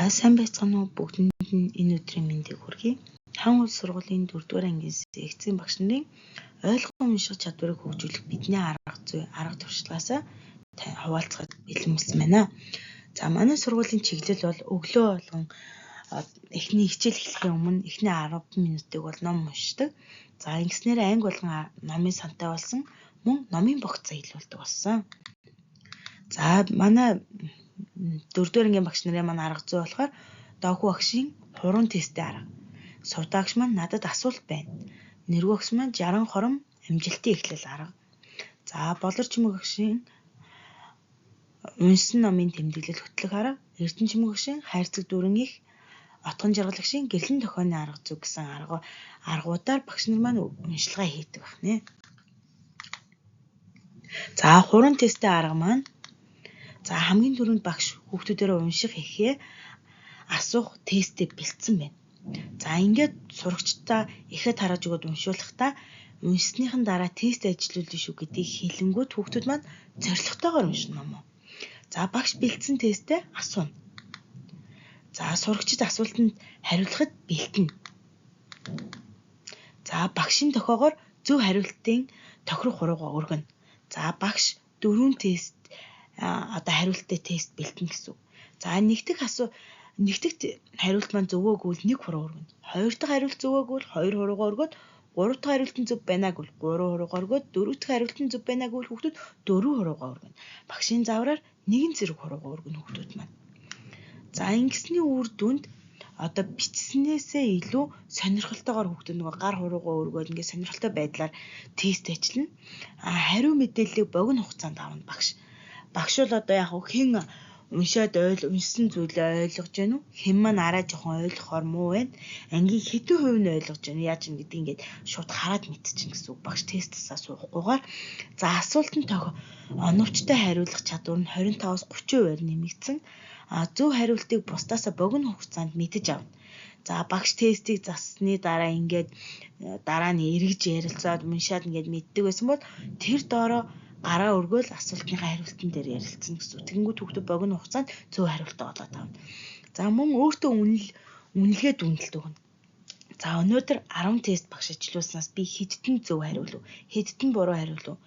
сайн байцгаана уу бүгдэнд нь энэ өдрийн мэндийг хүргэе. Хаан улс сургуулийн 4-р ангийн секцийн багш нарын ойлгон унших чадварыг хөгжүүлэх бидний арга зүй, арга туршлагаас хуваалцахад бэлэнсэн байна. За манай сургуулийн чиглэл бол өглөө болгон эхний хичээл эхлэхийн өмнө эхний 10 минутыг бол ном уншдаг. За ингэснээр анги болгон номын сантай болсон, мөн номын богцоо илүүлдэг болсон. За манай 4-р ангийн багш нарын маань арга зүй болохоор доогуу багшийн хуран тесттэй арга. Сувдаагч маань надад асуулт байна. Нэргүй багш маань 60 хором амжилтын эхлэл арга. За болор чимэг багшийн уншсан номын тэмдэглэл хөтлөх арга. Эрдэнэ чимэг багшийн хайрцаг дүүрэн их отгон жаргалагчийн гэрлэн тохионы арга зүй гэсэн аргуудаар багш нар маань уншилгаа хийдэг байна. За хуран тесттэй арга маань хамгийн түрүүнд багш хүүхдүүдээрээ унших хийхээ асуух тесттэй бэлдсэн байна. За ингээд сурагчдаа ихэд хараж өгöd уншуулахдаа уншсныхан дараа тест ажиллуулна шүү гэдгийг хэлэнгүүт хүүхдүүд маань зорилготойгоор уншина юм. За багш бэлдсэн тесттэй асууна. За сурагчид асуултанд хариулахад бэлтэнэ. За багшийн тохиогоор зөв хариултын тохирох хуруугаа өргөнө. За багш 4 тест хариулттай тест бэлтэн гэсэн. За нэгдэх хариулт маань зөвөөгүй л 1 хуруу өргөнө. 2 дахь хариулт зөвөөгүй л 2 хуруугаа өргөөд 3 дахь хариулт нь зөв байнааг бол 3 хуруугаа өргөөд 4 дахь хариулт нь зөв байнааг бол хүүхдүүд 4 хуруугаа өргөнө. Багшийн завраар 1 зэрэг хуруугаа өргөнө хүүхдүүд маань. За ингэсний үр дүнд бичснээсээ илүү сонирхолтойгоор хүүхдүүд гар хуруугаа өргөөд ингээд сонирхолтой байдлаар тест ажиллана. Хариу мэдээллийг богино хугацаанд авна багш. Багш бол хэн уншсан зүйлээ ойлгож байна уу? Хэн маань арай жоохон ойлгохоор муу байна? Ангийн хэдэн хувь нь ойлгож байна? Яаж юм гэдэг ингээд шууд хараад мэдчихэв гэсэн үг. Багш тестээс суухгүйгээр асуултанд оновчтой хариулах чадвар нь 25-30% нэмэгдсэн. Зөв хариултыг бусдаасаа богино хугацаанд мэдэж авна. За багш тестийг зассны дараа дараа нь эргэж ярилцаад уншаад ингээд мэддэг байсан бол тэр доороо гараа өргөөл асуултныхаа хариултан дээр ярилцсан гэсэн. Тэгэнгүүт хүүхдүүд богино хугацаанд зөв хариултаа олоод авна. За мөн өөртөө үнэлгээд үнэлт өгнө. За өнөөдөр 10 тест багш ажиллуулснаас би хэдтэн зөв хариулв, хэдтэн буруу хариулв.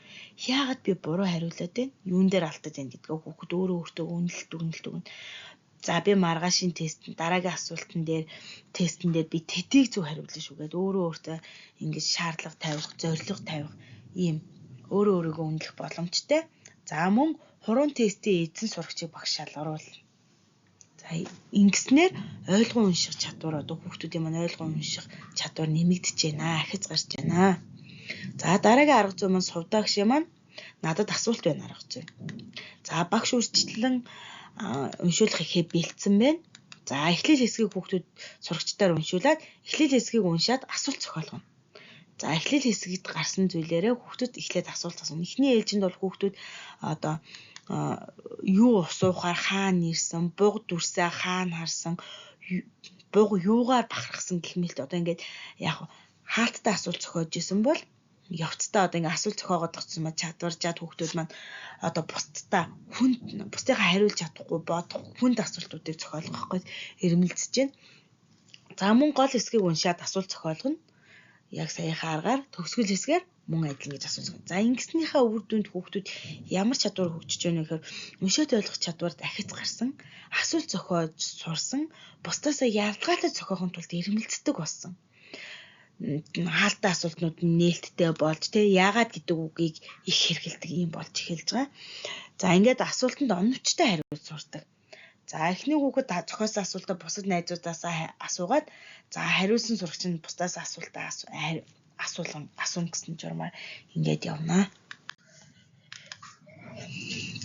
Яагаад би буруу хариулаад байна? Юун дээр алдаад байна гэдгээ хүүхэд өөртөө үнэлт өгнө. За би маргаашийн дараагийн асуултан дээр тестэн дээр би тэдийг зөв хариулна шүү гэдэг өөртөө ингэж шаардлага тавих, зорилго тавих ийм өөрийгөө үнэлэх боломжтой. За мөн хуран тестийн эзэн сурагчийг багш шалгаруулна. За ингэснээр ойлгон унших чадвар хүүхдүүдийн маань ойлгон унших чадвар нэмэгдэж байна, ахиц гарч байна. За дараагийн арга зүй маань сувдаагч маань надад асуулт байна арга зүй. За багш үржитлэн уншуулах ихээ бэлдсэн байна. За эхлэл хэсгийг хүүхдүүд сурагчдаар уншуулад эхлэл хэсгийг уншаад асуулт зохиолгоно. За эхлэл хэсэгт гарсан зүйлээрээ хүүхдүүд эхлээд асуулт асууна. Эхний ээлжинд бол хүүхдүүд юу асуухаар хаана ирсэн, буг дүрсээ хаана харсан, буг юугаар бахархсан гэх мэлт ингээд хаалттай асуулт зохиож исэн бол явцдаа ингээд асуулт зохиогоод гацсан маань чадваржаад хүүхдүүд маань бусдынхаа хариулж чадахгүй бодох хүнд асуултуудыг зохиолгох гэж эрмэлзэж байна. За мөн гол хэсгийг уншаад асуулт зохиолгоно. Яг саяхан аргаар төгсгөл хэсгээр мөн адилхан гэж асууж байна. За ингэснийхээ үр дүнд хүүхдүүд ямар чадвар хөгжиж байна гэхээр уншаад ойлгох чадвар дахиц гарсан, асуулт зохиож сурсан, бусдаасаа ялгаатай зохиохын тулд эрмэлздэг болсон. Хаалттай асуултнууд нь нээлттэй болж яагаад гэдэг үгийг их хэрэгэлдэг юм болж эхэлж байгаа. За ингээд асуултанд оновчтой хариулт сурдаг. За эхний хүүхэд зохиосон асуултаа бусад найзуудаасаа асуугаад за хариулсан сурагч нь бусдаас асуултаа асууна гэсэн журмаар ингээд явна.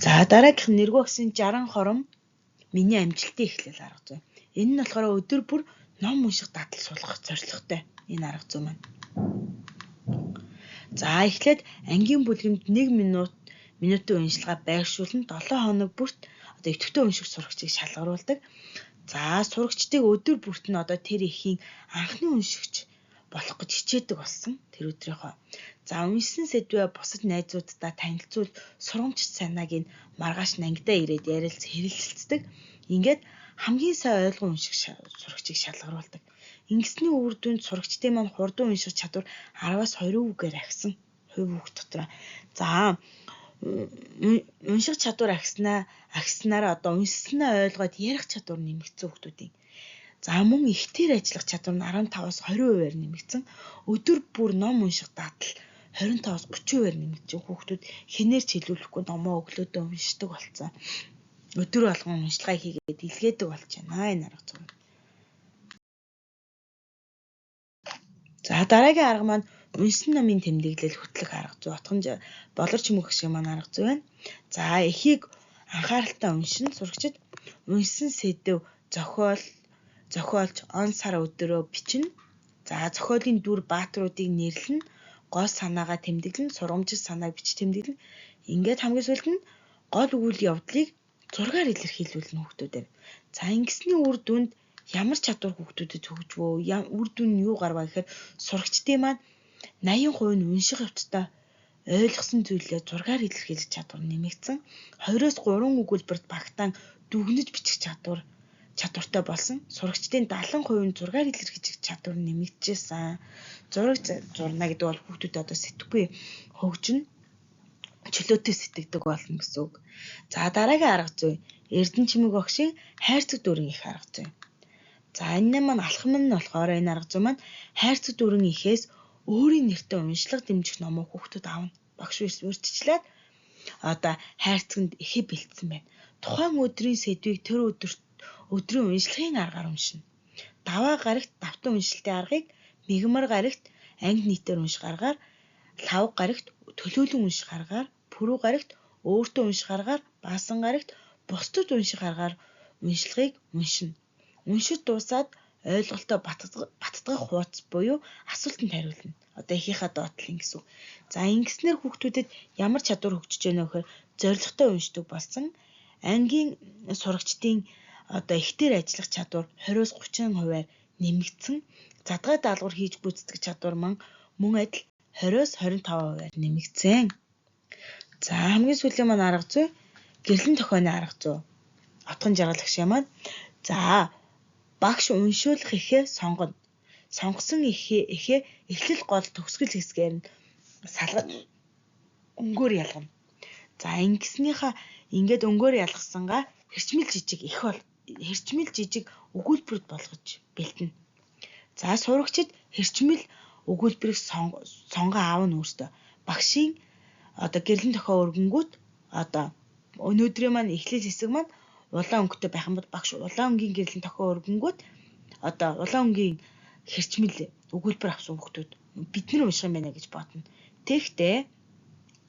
За дараагийнх нь нэргүй багшийн 60 хором миний амжилтын эхлэл арга зүй. Энэ нь болохоор өдөр бүр ном унших дадал суулгах зорилготой энэ арга зүй маань. За эхлээд ангийн бүлгэнд 1 минутын уншилгаа байршуулна 7 хоног бүрт өтөвтэй унших сурагчийг шалгаруулдаг. За сурагчдыг өдөр бүрт нь тэр эхийн анхны уншигч болох гэж хичээдэг болсон тэр өдрийнхөө. За уншсан сэдвээ бусад найзуудтай танилцуул сургамжт санааг нь маргааш нь ангидаа ирээд ярилцдаг. Ингээд хамгийн сайн ойлгон унших сурагчийг шалгаруулдаг. Ингэсний үр дүнд сурагчдын маань хурдан унших чадвар 10-аас 20%-гээр агсан. Хувь хүүхд дотор. За унших чадвар агснаар одоо уншсанаа ойлгоод ярих чадвар нэмэгдсэн хүүхдүүдийн. За мөн ихтер ажиллах чадвар нь 15-аас 20%-аар нэмэгдсэн. Өдөр бүр ном унших дадал 25-аас 30%-аар нэмэгдсэн. Хүүхдүүд хинээр ч хэлүүлэхгүй номоо өглөөдөө уншдаг болсон. Өдөр болгон уншлагаа хийгээд илгээдэг болж байна энэ арга зүй. За дараагийн арга маань уншсан номын тэмдэглэл хөтлөх арга зүй. Отгон болорч мөх шиг маань арга зүй байна. За эхийг анхааралтай уншин сурагчид уншсан сэдв зохиолч он сар өдрөө бичнэ. За зохиолын дүр баатруудыг нэрлэн, гол санаагаа тэмдэглэн, сургамжит санааг бич тэмдэглэн. Ингээд хамгийн сүүлд нь гол үйл явдлыг зургаар илэрхийлүүлнэ хүүхдүүдээр. За ингэсний үр дүнд ямар чадвар хүүхдүүдэд хөгжвөө? Үр дүн нь юу гарваа гэхээр сурагчдын маань 80% нь унших явцдаа ойлгосон зүйлээ зургаар илэрхийлэх чадвар нэмэгдсэн. 2-3 өгүүлбэрт багтаан дүгнэж бичих чадвартай болсон. Сурагчдын 70% нь зургаар илэрхийлэх чадвар нэмэгдэжсэн. Зураг зурна гэдэг бол хүүхдүүд одоо сэтгэхгүй хөгжин чөлөөтэй сэтгэдэг болно гэсэн үг. За дараагийн арга зүй Эрдэнэ чимэг багшийн хайрцаг дүүрэн их арга зүй. За энэ маань алхам нь болохоор энэ арга зүй маань хайрцаг дүүрэн ихээс өөрийн нэртэй уншлага дэмжих номоо хүүхдүүд аавна. Багш үрдчлээд одоо хайрцагт ихэ бэлдсэн байна. Тухайн өдрийн сэдвийг тэр өдрийн уншлагын аргаар уншина. Даваа гарагт давтан уншилтын аргыг, мигмар гарагт анги нийтээр унших аргаар, лав гарагт төлөөлөн унших аргаар, пүрэв гарагт өөртөө унших аргаар, баасан гарагт бусдад унших аргаар уншлагыг уншина. Уншиж дуусаад ойлголтоо баттгах хуудас буюу асуултанд хариулна. Одоо эхийнхээ доотлын гэсэн. За ингэснээр хүүхдүүдэд ямар чадвар хөгжиж байна вэ гэхээр зорилготой уншдаг болсон. Ангийн сурагчдын одоо ихтер ажиллах чадвар 20-30% нэмэгдсэн. Задгай даалгавар хийж гүйцэтгэх чадвар мөн адил 20-25% нэмэгдсэн. За хамгийн сүүлийн маань арга зүй гэрлэн тохионы арга зүй. Отгон жаргалагч маань. За багш уншуулах ихээ сонгоно. Сонгосон ихээ эхлэл гол төгсгөл хэсгээр нь салгаж өнгөөр ялгана. За ингээд өнгөөр ялгасангаа хэрчмэл жижиг өгүүлбэрт болгож бэлдэнэ. За сурагчид хэрчмэл өгүүлбэрийг сонгоо аавна өөртөө. Багшийн одоо гэрлэн тохио өргөнгүүт одоо өнөөдрийн маань эхлэл хэсэг маань улаан өнгөтэй байх юм бол багш улаан өнгийн гэрлэн тохио өргөнгүүт одоо улаан өнгийн хэрчмэл өгүүлбэр авсан хүүхдүүд бид нар унших юм байна гэж бодно. Тэгэхдээ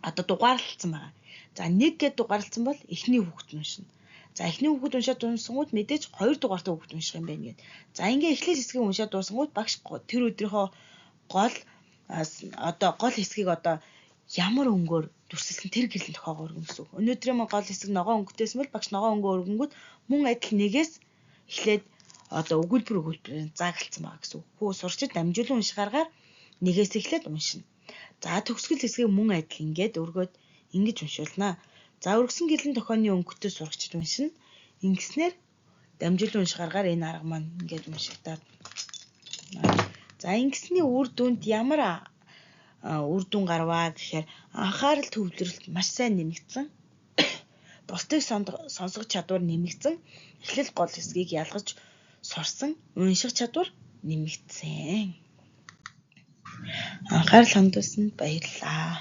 одоо дугаарлалцсан байгаа. За 1 гэд дугаарлалцсан бол эхний хүүхд уншина. За эхний хүүхд уншаад дуусангууд мэдээж 2 дугаартай хүүхд унших юм байна гэд. За ингээ эхлэл хэсгийг уншаад дуусангууд багш тэр өдрийнхөө гол хэсгийг одоо ямар өнгөөр дүрсэлсэн тэр гэрлэн тохиогоор өргөн гэсэн. Өнөөдрийн гол хэсэг ногоон өнгөтэйсэн бол багш ногоон өнгөө өргөнгүүд мөн адил нэгээс эхлээд одоо өгүүлбэрээр заагалцсан байгаа гэсэн. Хүү сурчид дамжуулан унших аргаар нэгээс эхлээд уншина. За төгсгөл хэсгийг мөн адил ингээд өргөөд ингэж уншуулнаа. За өргөсөн гэрлэн тохионы өнгөтэй сурагчид уншина. Ингэснээр дамжуулан унших аргаар энэ арга маань ингээд уншигдаад. За ингэсний үр дүнд ямар үр дүн гарваа гэхээр анхаарал төвлөрөлт маш сайн нэмэгдсэн. Бусдыг сонсох чадвар нэмэгдсэн. Эхлэл гол хэсгийг ялгаж сурсан. Унших чадвар нэмэгдсэн. Анхаарал хандуулсанд баярлалаа.